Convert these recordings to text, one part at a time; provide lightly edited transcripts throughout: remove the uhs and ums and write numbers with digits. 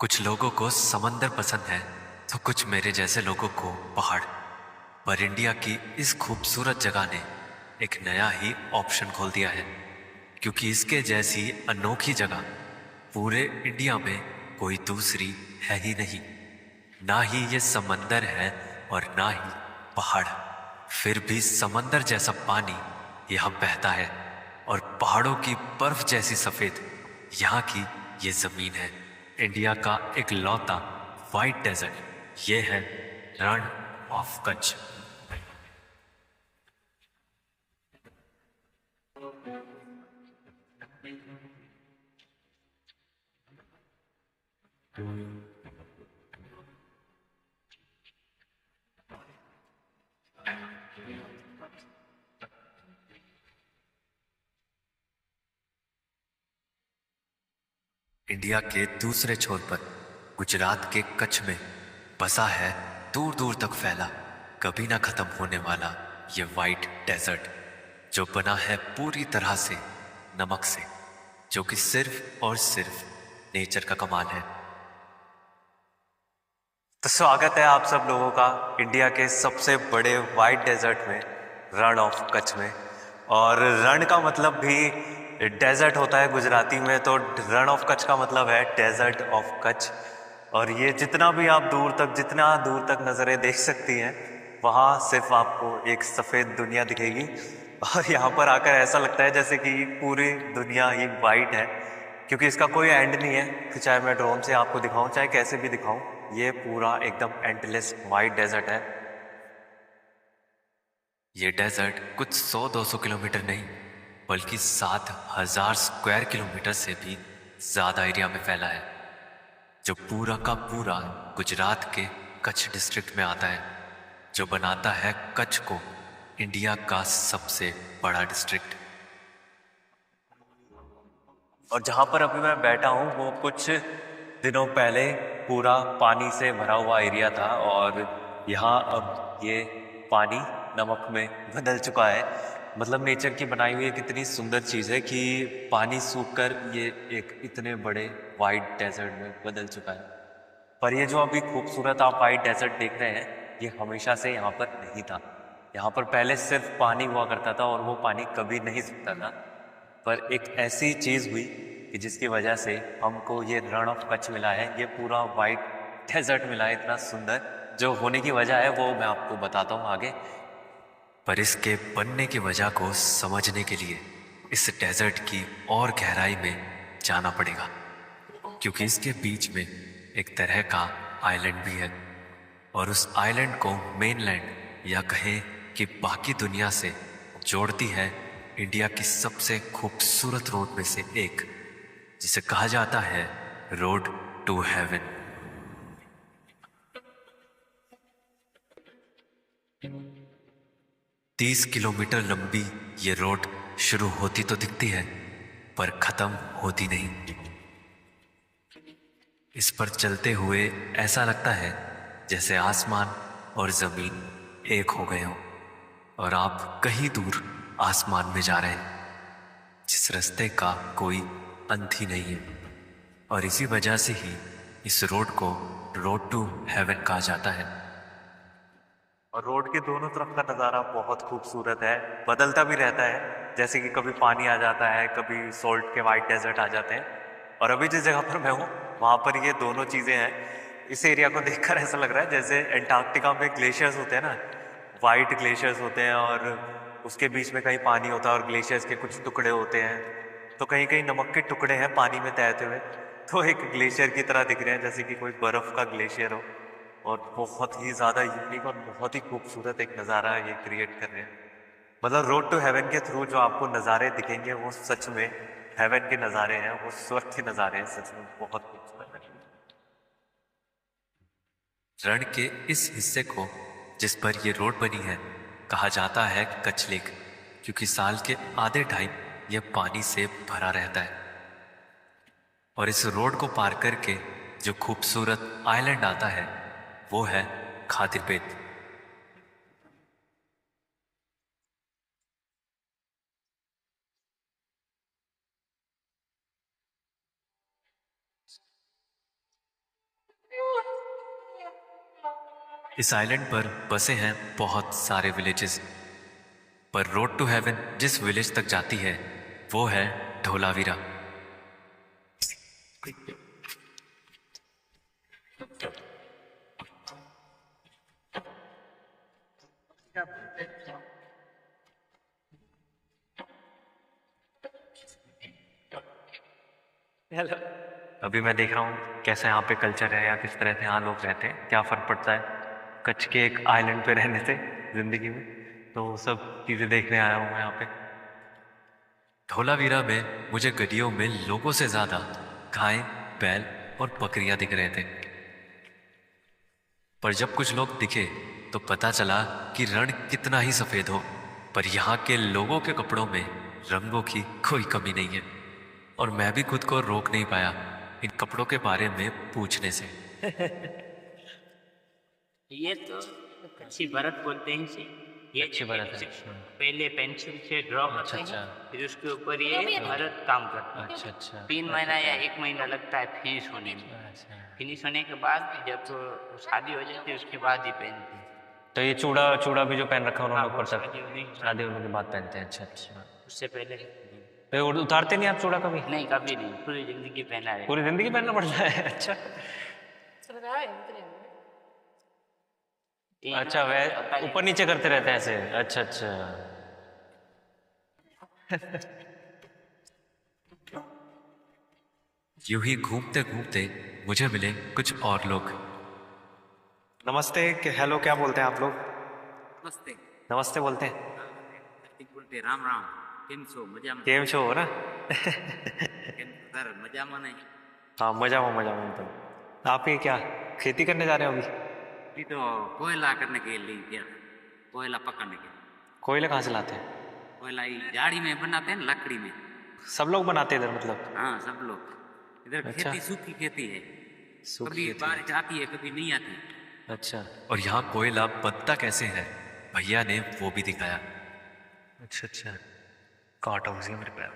कुछ लोगों को समंदर पसंद है तो कुछ मेरे जैसे लोगों को पहाड़। पर इंडिया की इस खूबसूरत जगह ने एक नया ही ऑप्शन खोल दिया है, क्योंकि इसके जैसी अनोखी जगह पूरे इंडिया में कोई दूसरी है ही नहीं। ना ही ये समंदर है और ना ही पहाड़, फिर भी समंदर जैसा पानी यहाँ बहता है और पहाड़ों की बर्फ जैसी सफेद यहाँ की ये जमीन है। इंडिया का एक लौता वाइट डेजर्ट, ये है रण ऑफ कच्छ। इंडिया के दूसरे छोर पर गुजरात के कच्छ में बसा है दूर दूर तक फैला, कभी ना खत्म होने वाला ये वाइट डेजर्ट, जो बना है पूरी तरह से नमक से, जो कि सिर्फ और सिर्फ नेचर का कमाल है। तो स्वागत है आप सब लोगों का इंडिया के सबसे बड़े वाइट डेजर्ट में, रण ऑफ कच्छ में। और रण का मतलब भी डेजर्ट होता है गुजराती में, तो रण ऑफ कच्छ का मतलब है डेजर्ट ऑफ कच्छ। और ये जितना दूर तक नज़रें देख सकती हैं, वहाँ सिर्फ आपको एक सफ़ेद दुनिया दिखेगी। और यहाँ पर आकर ऐसा लगता है जैसे कि पूरी दुनिया ही वाइट है, क्योंकि इसका कोई एंड नहीं है। फिर चाहे मैं ड्रोन से आपको दिखाऊं, चाहे कैसे भी दिखाऊं, ये पूरा एकदम एंडलेस वाइट डेजर्ट है। ये डेजर्ट कुछ 100-200 किलोमीटर नहीं, बल्कि 7,000 स्क्वायर किलोमीटर से भी ज्यादा एरिया में फैला है, जो पूरा का पूरा गुजरात के कच्छ डिस्ट्रिक्ट में आता है, जो बनाता है कच्छ को इंडिया का सबसे बड़ा डिस्ट्रिक्ट। और जहाँ पर अभी मैं बैठा हूँ वो कुछ दिनों पहले पूरा पानी से भरा हुआ एरिया था, और यहाँ अब ये पानी नमक में बदल चुका है। मतलब नेचर की बनाई हुई एक इतनी सुंदर चीज़ है कि पानी सूख कर ये एक इतने बड़े वाइट डेजर्ट में बदल चुका है। पर ये जो अभी खूबसूरत आप वाइट डेजर्ट देख रहे हैं, ये हमेशा से यहाँ पर नहीं था। यहाँ पर पहले सिर्फ पानी हुआ करता था और वो पानी कभी नहीं सूखता था। पर एक ऐसी चीज हुई कि जिसकी वजह से हमको ये रण ऑफ कच्छ मिला है, ये पूरा वाइट डेजर्ट मिला है इतना सुंदर। जो होने की वजह है वो मैं आपको बताता हूँ आगे। पर इसके बनने की वजह को समझने के लिए इस डेजर्ट की और गहराई में जाना पड़ेगा, क्योंकि इसके बीच में एक तरह का आइलैंड भी है, और उस आइलैंड को मेनलैंड या कहें कि बाकी दुनिया से जोड़ती है इंडिया की सबसे खूबसूरत रोड में से एक, जिसे कहा जाता है रोड टू हेवन। 30 किलोमीटर लंबी ये रोड शुरू होती तो दिखती है, पर खत्म होती नहीं। इस पर चलते हुए ऐसा लगता है जैसे आसमान और जमीन एक हो गए हो, और आप कहीं दूर आसमान में जा रहे हैं, जिस रास्ते का कोई अंत ही नहीं है। और इसी वजह से ही इस रोड को रोड टू हेवन कहा जाता है। और रोड के दोनों तरफ का नज़ारा बहुत खूबसूरत है, बदलता भी रहता है। जैसे कि कभी पानी आ जाता है, कभी सोल्ट के वाइट डेजर्ट आ जाते हैं। और अभी जिस जगह पर मैं हूँ वहाँ पर ये दोनों चीज़ें हैं। इस एरिया को देखकर ऐसा लग रहा है जैसे एंटार्क्टिका में ग्लेशियर्स होते हैं ना, वाइट ग्लेशियर्स होते हैं, और उसके बीच में कहीं पानी होता है और ग्लेशियर्स के कुछ टुकड़े होते हैं, तो कहीं कहीं नमक के टुकड़े हैं पानी में तैरते हुए। तो एक ग्लेशियर की तरह दिख रहे हैं, जैसे कि कोई बर्फ का ग्लेशियर हो। और बहुत ही ज़्यादा यूनिक और बहुत ही खूबसूरत एक नज़ारा ये क्रिएट कर रहे हैं। मतलब रोड टू हेवन के थ्रू जो आपको नज़ारे दिखेंगे वो सच में हेवन के नज़ारे हैं, वो स्वर्ग के नज़ारे हैं, सच में बहुत खूबसूरत है। रण के इस हिस्से को जिस पर ये रोड बनी है कहा जाता है कच्छ लेक, क्योंकि साल के आधे टाइम यह पानी से भरा रहता है। और इस रोड को पार करके जो खूबसूरत आइलैंड आता है वो है खातिरपेट। इस आइलैंड पर बसे हैं बहुत सारे विलेजेस, पर रोड टू हेवन जिस विलेज तक जाती है वो है धोलावीरा। हेलो। अभी मैं देख रहा हूँ कैसा यहाँ पे कल्चर है या किस तरह से यहाँ लोग रहते हैं, क्या फ़र्क पड़ता है कच्छ के एक आइलैंड पे रहने से ज़िंदगी में। तो वो सब चीज़ें देखने आया हूँ मैं यहाँ पे। धोलावीरा में मुझे गलियों में लोगों से ज़्यादा गाय, बैल और बकरियां दिख रहे थे। पर जब कुछ लोग दिखे तो पता चला कि रण कितना ही सफ़ेद हो, पर यहाँ के लोगों के कपड़ों में रंगों की कोई कमी नहीं है। और मैं भी खुद को रोक नहीं पाया इन कपड़ों के बारे में पूछने से। ये तो कच्ची भरत बोलते हैं इसे। ये कच्ची भरत है। पहले पेंसिल से ड्रॉ करते अच्छा। हैं, फिर उसके ऊपर ये भरत काम करता है। अच्छा। 3 महीना या 1 महीना लगता है फिनिश होने में। अच्छा। फिनिश होने के बाद जब शादी हो जाती है उसके बाद ही पहनते हैं। तो ये चूड़ा भी जो पहन रखा है उन्होंने हाँ, ऊपर तक शादी होने के बाद पहनते हैं। अच्छा। उससे पहले तो उतारते नहीं आप चूड़ा कभी? नहीं, कभी नहीं, पूरी जिंदगी पहना है। पूरी जिंदगी पहनना पड़ता है? अच्छा। अच्छा, वह ऊपर नीचे करते रहते हैं ऐसे। अच्छा। यूं ही घूमते घूमते मुझे मिले कुछ और लोग। नमस्ते। हेलो, क्या बोलते हैं आप लोग? नमस्ते। नमस्ते बोलते हैं। बोलते राम राम। केम छो? मजा में? केम छो हो ना? मजा में नहीं? हाँ, मजा में एकदम। आप ये क्या खेती करने जा रहे हो अभी? अभी तो कोयला करने के लिए गया, कोयला पकड़ने के। कोयला कहाँ से लाते हैं? कोयला झाड़ी में बनाते हैं ना, लकड़ी में। सब लोग बनाते हैं इधर मतलब? हाँ, सब लोग इधर। अच्छा। खेती सूखी खेती है, सूखी कभी खेती। बारिश आती है कभी नहीं आती। अच्छा। और यहाँ कोयला बनता कैसे है भैया ने वो भी दिखाया। अच्छा। कांटा घुस गया मेरे पैर।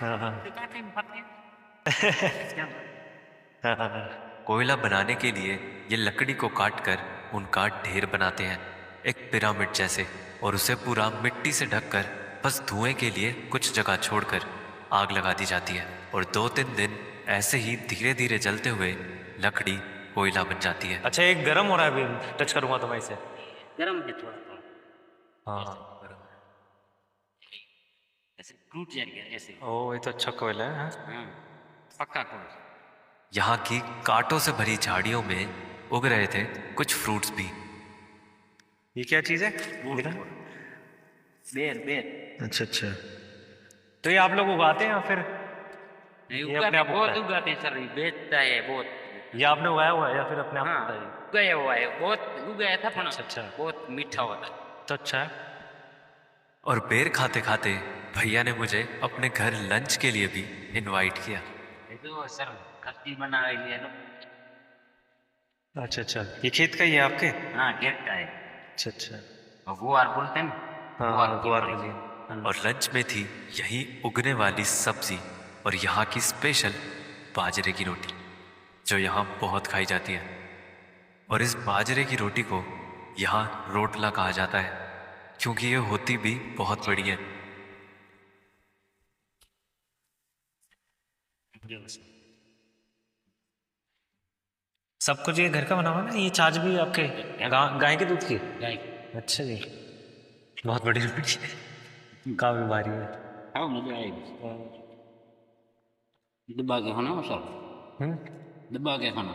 हाँ। कोयला बनाने के लिए ये लकड़ी को काटकर उनका ढेर बनाते हैं, एक पिरामिड जैसे, और उसे पूरा मिट्टी से ढककर बस धुएं के लिए कुछ जगह छोड़कर आग लगा दी जाती है। और 2-3 दिन ऐसे ही धीरे धीरे जलते हुए लकड़ी कोयला बन जाती है। अच्छा, एक गर्म हो रहा है, अभी टच करूंगा तो मैं इसे। गर्म है थोड़ा। हाँ, ऐसे टूट जाएगा ऐसे। ओ, ये तो अच्छा कोयला है। हाँ, पक्का कोयला। यहाँ की कांटों से भरी झाड़ियों में उग रहे थे कुछ फ्रूट्स भी। ये क्या चीज है? बेर। अच्छा। तो ये आप लोग उगाते हैं या फिर नहीं, ये अपने आप बहुत उगता है? उगाते हैं सर, बेचता है बहुत। ये आपने उगाया हुआ है या फिर अपने आप हाँ, उगता है? उगाया हुआ है, बहुत उगाया था पण अच्छा। बहुत मीठा होता है। तो अच्छा है। और बेर खाते खाते भैया ने मुझे अपने घर लंच के लिए भी इनवाइट किया। ये तो सर खस्ती बना रही है ना। अच्छा। ये खेत का ही है आपके? हाँ, खेत का है। अच्छा। और गुआर बोलते हैं ना। हाँ, गुआर की वाली। फली। और लंच में थी यही उगने वाली सब्जी और यहाँ की स्पेशल बाजरे की रोटी, जो यहाँ बहुत खाई जाती है। और इस बाजरे की रोटी को यहाँ रोटला कहा जाता है, क्योंकि ये होती भी बहुत बड़ी है। सब कुछ ये घर का बना हुआ ना? ये छाछ भी आपके गाय के दूध की? गाय। अच्छा जी, बहुत बड़ी रोटी है, काफी भारी है। हाँ, मजा आएगी। दबा के खाना हो सर, दबा के खाना।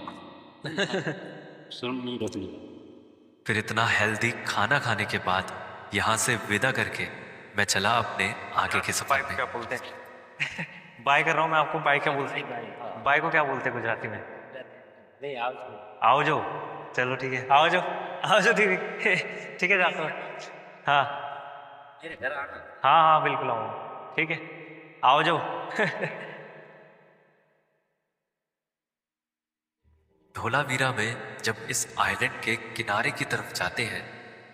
शर्म नहीं रखनी। फिर इतना हेल्दी खाना खाने के बाद यहाँ से विदा करके मैं चला अपने आगे के सफर में। क्या बोलते हैं? बाय कर रहा हूँ मैं आपको। बाय क्या बोलते हैं? बाय को क्या बोलते हैं गुजराती में? आओ जो। चलो ठीक है, आओ जो ठीक है, जाता हूँ। हाँ मेरे घर आना। हाँ, बिल्कुल आऊँगा। ठीक है, आओ जो। धोलावीरा में जब इस आइलैंड के किनारे की तरफ जाते हैं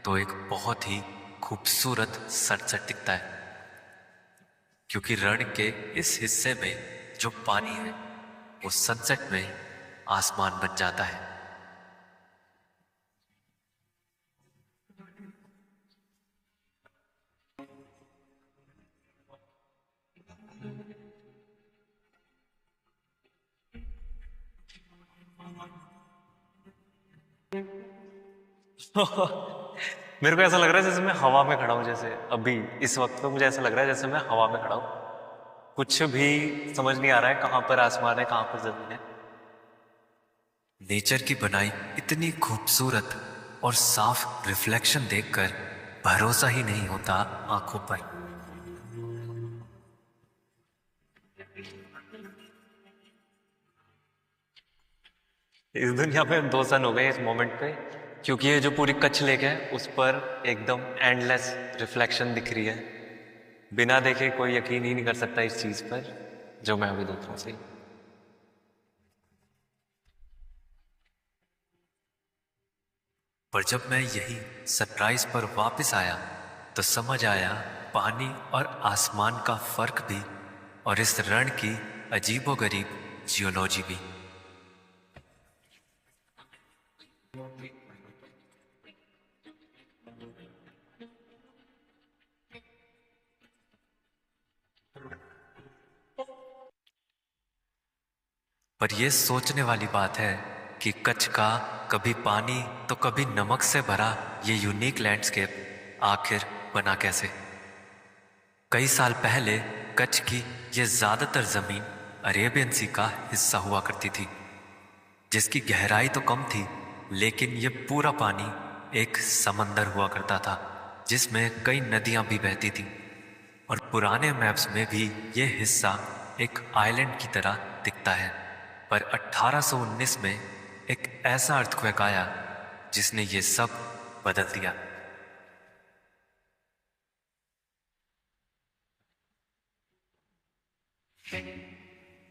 तो एक बहुत ही खूबसूरत सनसेट दिखता है, क्योंकि रण के इस हिस्से में जो पानी है वो सनसेट में आसमान बन जाता है। मेरे को ऐसा लग रहा है जैसे मैं हवा में खड़ा हूँ, जैसे अभी इस वक्त पे मुझे ऐसा लग रहा है जैसे मैं हवा में खड़ा हूँ। कुछ भी समझ नहीं आ रहा है, कहाँ पर आसमान है, कहाँ पर जमीन है। नेचर की बनाई इतनी खूबसूरत और साफ रिफ्लेक्शन देखकर भरोसा ही नहीं होता आंखों पर। इस दुनिया में 2 साल हो गए इस मोमेंट पे, क्योंकि ये जो पूरी कच्छ लेक है उस पर एकदम एंडलेस रिफ्लेक्शन दिख रही है। बिना देखे कोई यकीन ही नहीं कर सकता इस चीज पर जो मैं अभी देख रहा हूँ। सही, पर जब मैं यही सनराइज पर वापस आया तो समझ आया पानी और आसमान का फर्क भी, और इस रण की अजीबोगरीब जियोलॉजी भी। पर यह सोचने वाली बात है कि कच्छ का कभी पानी तो कभी नमक से भरा ये यूनिक लैंडस्केप आखिर बना कैसे। कई साल पहले कच्छ की ये ज्यादातर जमीन अरेबियन सी का हिस्सा हुआ करती थी, जिसकी गहराई तो कम थी, लेकिन ये पूरा पानी एक समंदर हुआ करता था जिसमें कई नदियां भी बहती थी। और पुराने मैप्स में भी ये हिस्सा एक आइलैंड की तरह दिखता है। पर 1819 में एक ऐसा अर्थक्वेक आया जिसने ये सब बदल दिया।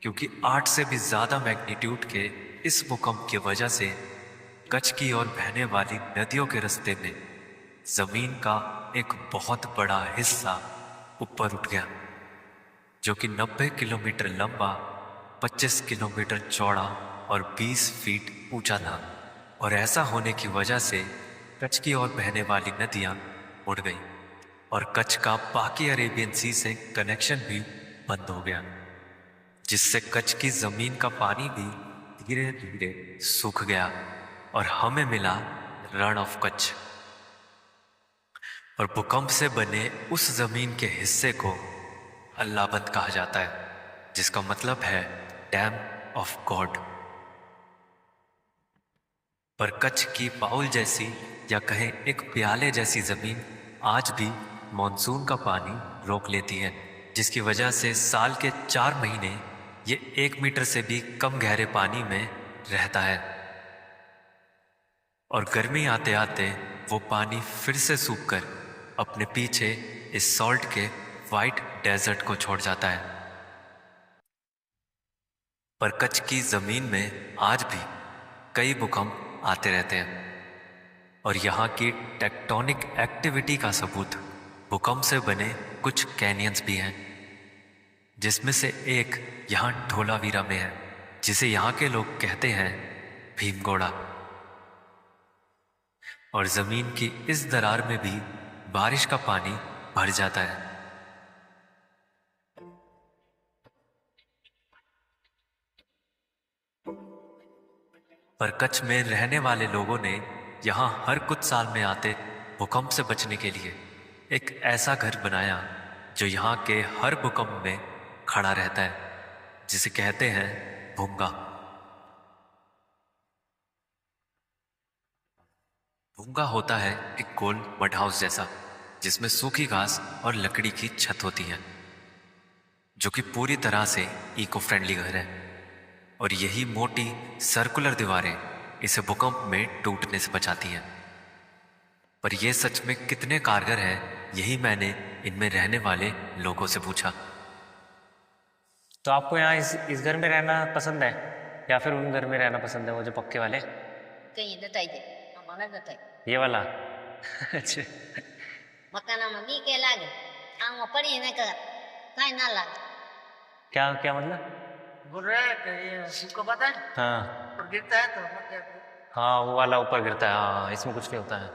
क्योंकि 8 से भी ज्यादा मैग्नीट्यूड के इस भूकंप की वजह से कच्छ की ओर बहने वाली नदियों के रास्ते में जमीन का एक बहुत बड़ा हिस्सा ऊपर उठ गया, जो कि 90 किलोमीटर लंबा, 25 किलोमीटर चौड़ा और 20 फीट ऊंचा था। और ऐसा होने की वजह से कच्छ की ओर बहने वाली नदियां मुड़ गईं और कच्छ का बाकी अरेबियन सी से कनेक्शन भी बंद हो गया, जिससे कच्छ की जमीन का पानी भी धीरे धीरे सूख गया और हमें मिला रण ऑफ कच्छ। और भूकंप से बने उस जमीन के हिस्से को अल्लाहबंद कहा जाता है, जिसका मतलब है डैम ऑफ गॉड। पर कच्छ की बाउल जैसी या कहें एक प्याले जैसी जमीन आज भी मॉनसून का पानी रोक लेती है, जिसकी वजह से साल के 4 महीने ये 1 मीटर से भी कम गहरे पानी में रहता है। और गर्मी आते आते वो पानी फिर से सूखकर अपने पीछे इस सॉल्ट के वाइट डेजर्ट को छोड़ जाता है। पर कच्छ की जमीन में आज भी कई भूकंप आते रहते हैं, और यहाँ की टेक्टोनिक एक्टिविटी का सबूत भूकंप से बने कुछ कैनियंस भी हैं, जिसमें से एक यहाँ धोलावीरा में है, जिसे यहाँ के लोग कहते हैं भीमगोड़ा। और जमीन की इस दरार में भी बारिश का पानी भर जाता है। पर कच्छ में रहने वाले लोगों ने यहाँ हर कुछ साल में आते भूकंप से बचने के लिए एक ऐसा घर बनाया जो यहाँ के हर भूकंप में खड़ा रहता है, जिसे कहते हैं भूंगा। भूंगा होता है एक गोल मड हाउस जैसा, जिसमें सूखी घास और लकड़ी की छत होती है, जो कि पूरी तरह से इको फ्रेंडली घर है। और यही मोटी सर्कुलर दीवारें इसे भूकंप में टूटने से बचाती हैं। पर यह सच में कितने कारगर है, यही मैंने इनमें रहने वाले लोगों से पूछा। तो आपको यहाँ इस घर में रहना पसंद है या फिर उन घर में रहना पसंद है, वो जो पक्के वाले? कहीं देता ही दे, हमारा देता है ये वाला? अच्छा, मकाना में भी के लागे आंगो पड़ी न कर काई ना लागे। क्या क्या मतलब? बोल रहा है कि ये तुमको पता है हाँ और गिरता है तो मतलब हाँ, वो वाला ऊपर गिरता है। हाँ, इसमें कुछ नहीं होता है।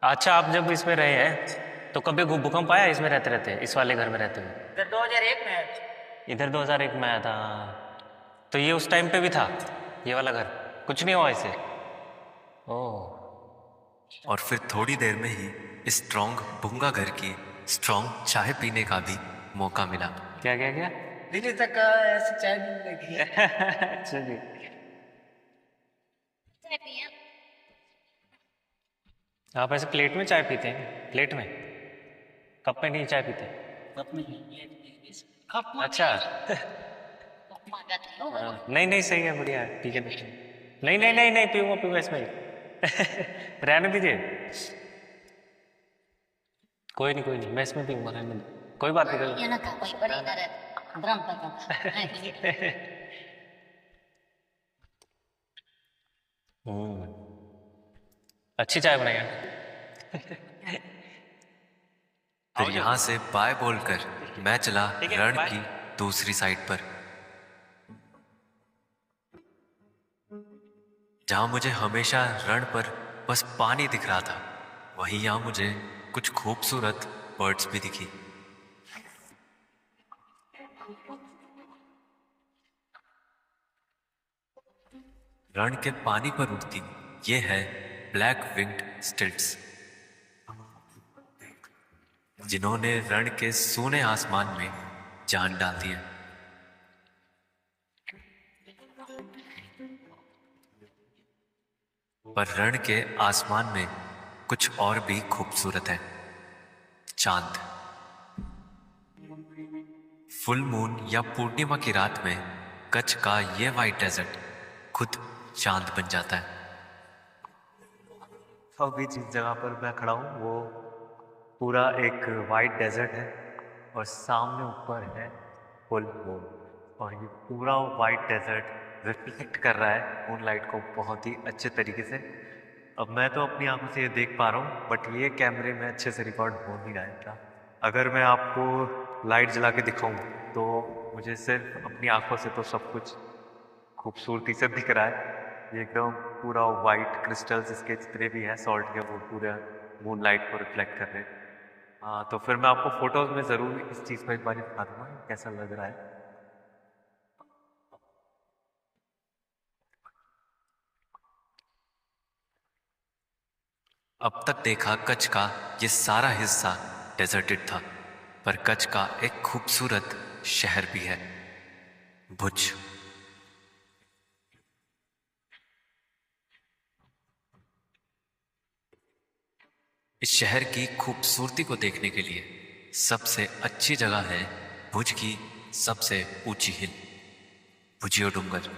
अच्छा, आप जब इसमें रहे हैं तो कभी भूकंप आया इसमें रहते रहते, इस वाले घर में रहते हुए? इधर 2001 में इधर 2001 में आया था। तो ये उस टाइम पे भी था ये वाला घर कुछ नहीं हुआ इसे? ओह, और फिर थोड़ी देर में ही स्ट्रॉन्ग बुंगा घर की स्ट्रॉन्ग चाय पीने का भी मौका मिला। क्या क्या क्या? दिल्ली तक ऐसे चाय नहीं लगी। अच्छा जी। चाय पिए आप ऐसे प्लेट में चाय पीते हैं? प्लेट में, कप में नहीं चाय पीते? कप में कप में अच्छा। पप्पा कहते हो नहीं नहीं, सही है, बढ़िया है, ठीक है। नहीं नहीं नहीं नहीं, पीऊंगा इसमें ही। रहने दीजिए, कोई नहीं, मैं इसमें पीऊंगा, रहने दीजिए, कोई बात नहीं। ये ना का कोई बड़ी तरह ड्रम पर अच्छी चाय बनाई है। फिर यहाँ से बाय बोलकर मैं चला ठीक है, रण बाय। की दूसरी साइड पर, जहाँ मुझे हमेशा रण पर बस पानी दिख रहा था, वहीं यहाँ मुझे कुछ खूबसूरत बर्ड्स भी दिखी। रण के पानी पर उड़ती ये है ब्लैक विंग्ड स्टिल्ट्स, जिन्होंने रण के सूने आसमान में जान डाल दी है। पर रण के आसमान में कुछ और भी खूबसूरत है। चांद, फुल मून या पूर्णिमा की रात में कच्छ का ये वाइट डेजर्ट खुद चांद बन जाता है। अभी जिस जगह पर मैं खड़ा हूँ वो पूरा एक वाइट डेजर्ट है और सामने ऊपर है फुल मून, और ये पूरा वाइट डेजर्ट रिफ्लेक्ट कर रहा है मूनलाइट को बहुत ही अच्छे तरीके से। अब मैं तो अपनी आंखों से ये देख पा रहा हूँ, बट ये कैमरे में अच्छे से रिकॉर्ड हो नहीं रहा है। अगर मैं आपको लाइट जला के दिखाऊं तो मुझे सिर्फ अपनी आंखों से तो सब कुछ खूबसूरती से दिख रहा है। ये एकदम पूरा वाइट क्रिस्टल्स इसके जितने भी हैं सॉल्ट के, वो पूरा मूनलाइट को रिफ्लेक्ट कर रहे हैं। हाँ, तो फिर मैं आपको फोटोज में ज़रूर इस चीज़ को एक बार दिखा दूंगा कैसा लग रहा है। अब तक देखा कच्छ का ये सारा हिस्सा डेजर्टेड था, पर कच्छ का एक खूबसूरत शहर भी है, भुज। इस शहर की खूबसूरती को देखने के लिए सबसे अच्छी जगह है भुज की सबसे ऊंची हिल, भुजियो डूंगर।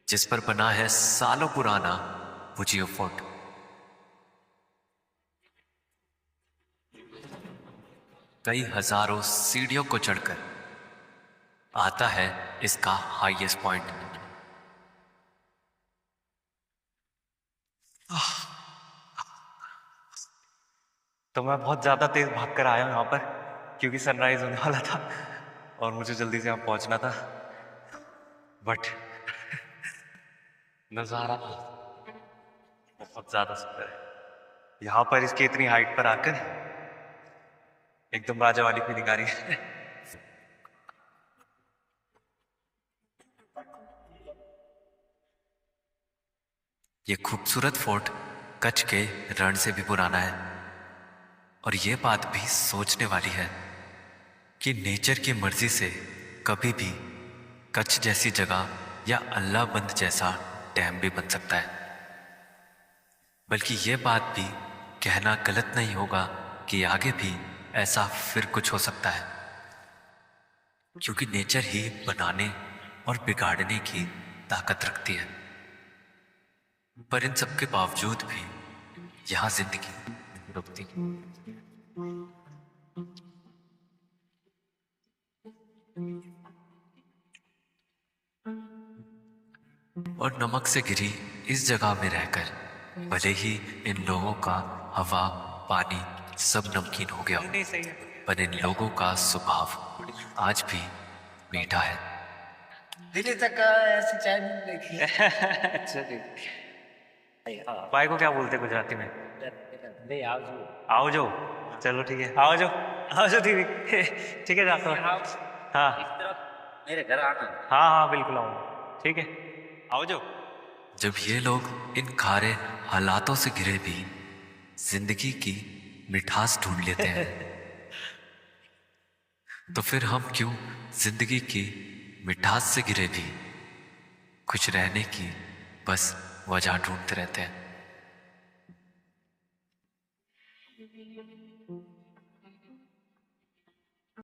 जिस पर बना है सालों पुराना भुजियो फोर्ट। कई हजारों सीढ़ियों को चढ़कर आता है इसका हाईएस्ट पॉइंट। तो मैं बहुत ज्यादा तेज भाग कर आया हूं यहाँ पर क्योंकि सनराइज होने वाला था और मुझे जल्दी से यहाँ पहुंचना था, बट नजारा बहुत ज्यादा सुंदर है। यहाँ पर इसकी इतनी हाइट पर आकर एकदम राजा वाली फीलिंग आ रही है। ये खूबसूरत फोर्ट कच्छ के रण से भी पुराना है, और ये बात भी सोचने वाली है कि नेचर की मर्जी से कभी भी कच्छ जैसी जगह या अल्लाहबंद जैसा डैम भी बन सकता है। बल्कि ये बात भी कहना गलत नहीं होगा कि आगे भी ऐसा फिर कुछ हो सकता है, क्योंकि नेचर ही बनाने और बिगाड़ने की ताकत रखती है। पर इन सबके बावजूद भी यहां जिंदगी रुकती और नमक से घिरी इस जगह में रहकर भले ही इन लोगों का हवा पानी सब नमकीन हो गया, पर इन लोगों का स्वभाव आज भी मीठा है। दिल्ली तक ऐसे चाय नहीं लगी। अच्छा जी। भाई को क्या बोलते हैं गुजराती में? अरे आओ जी। आओ जो, चलो ठीक है, आओ जो ठीक है जाता हूँ। हाँ इस तरफ मेरे घर आना। हाँ हाँ बिल्कुल आऊँगा, ठीक है, आओ जो। जब ये लोग इन खारे हालातों से घिरे भी जिंदगी की मिठास ढूंढ लेते हैं, तो फिर हम क्यों जिंदगी की मिठास से घिरे भी कुछ रहने की बस वजह ढूंढते रहते हैं।